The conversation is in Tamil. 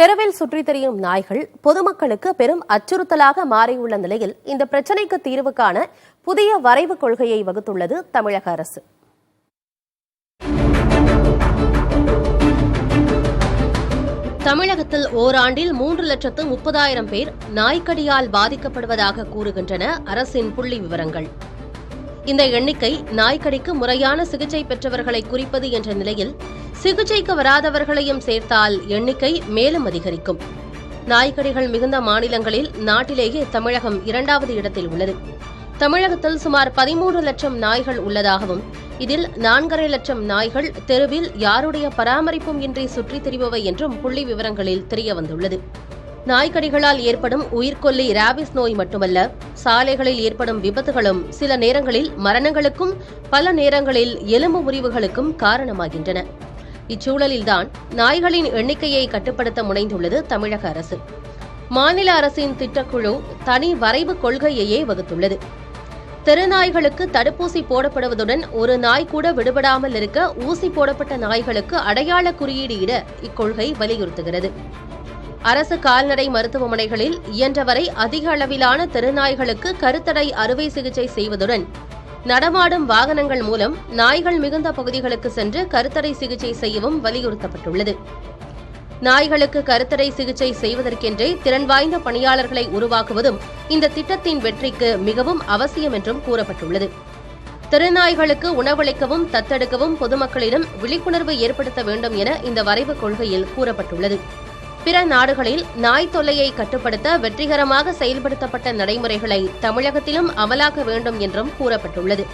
தெருவில் சுற்றித் திரியும் நாய்கள் பொதுமக்களுக்கு பெரும் அச்சுறுத்தலாக மாறியுள்ள நிலையில் இந்த பிரச்சினைக்கு தீர்வு காண புதிய வரைவு கொள்கையை வகுத்துள்ளது தமிழக அரசு. தமிழகத்தில் ஓராண்டில் 3,30,000 பேர் நாய்க்கடியால் பாதிக்கப்படுவதாக கூறுகின்றன அரசின் புள்ளி விவரங்கள். இந்த எண்ணிக்கை நாய்க்கடிக்கு முறையான சிகிச்சை பெற்றவர்களை குறிப்பது என்ற நிலையில் சிகிச்சைக்கு வராதவர்களையும் சேர்த்தால் எண்ணிக்கை மேலும் அதிகரிக்கும். நாய்க்கடிகள் மிகுந்த மாநிலங்களில் நாட்டிலேயே தமிழகம் 2வது இடத்தில் உள்ளது. தமிழகத்தில் சுமார் 13 லட்சம் நாய்கள் உள்ளதாகவும் இதில் 4,5 லட்சம் நாய்கள் தெருவில் யாருடைய பராமரிப்பும் இன்றி சுற்றித் திரிபவை என்றும் புள்ளி விவரங்களில் தெரியவந்துள்ளது. நாய்க்கடிகளால் ஏற்படும் உயிர்கொல்லி ராபிஸ் நோய் மட்டுமல்ல, சாலைகளில் ஏற்படும் விபத்துகளும் சில நேரங்களில் மரணங்களுக்கும் பல நேரங்களில் எலும்பு முறிவுகளுக்கும் காரணமாகின்றன. இச்சூழலில்தான் நாய்களின் எண்ணிக்கையை கட்டுப்படுத்த முனைந்துள்ளது தமிழக அரசு. மாநில அரசின் திட்டக்குழு தனி வரைவு கொள்கையையே வகுத்துள்ளது. தெருநாய்களுக்கு தடுப்பூசி போடப்படுவதுடன் ஒரு நாய் கூட விடுபடாமல் இருக்க ஊசி போடப்பட்ட நாய்களுக்கு அடையாள குறியீடு இட இக்கொள்கை வலியுறுத்துகிறது. அரசு கால்நடை மருத்துவமனைகளில் இயன்றவரை அதிக அளவிலான தெருநாய்களுக்கு கருத்தடை அறுவை சிகிச்சை செய்வதுடன் நடமாடும் வாகனங்கள் மூலம் நாய்கள் மிகுந்த பகுதிகளுக்கு சென்று கருத்தடை சிகிச்சை செய்யவும் வலியுறுத்தப்பட்டுள்ளது. நாய்களுக்கு கருத்தடை சிகிச்சை செய்வதற்கென்றே திறன் வாய்ந்த பணியாளர்களை உருவாக்குவதும் இந்த திட்டத்தின் வெற்றிக்கு மிகவும் அவசியம் என்றும் கூறப்பட்டுள்ளது. தெருநாய்களுக்கு உணவளிக்கவும் தத்தெடுக்கவும் பொதுமக்களிடம் விழிப்புணர்வு ஏற்படுத்த வேண்டும் என இந்த வரைவு கொள்கையில் கூறப்பட்டுள்ளது. பிற நாடுகளில் நாய் தொல்லையை கட்டுப்படுத்த வெற்றிகரமாக செயல்படுத்தப்பட்ட நடைமுறைகளை தமிழகத்திலும் அமலாக்க வேண்டும் என்றும் கூறப்பட்டுள்ளது.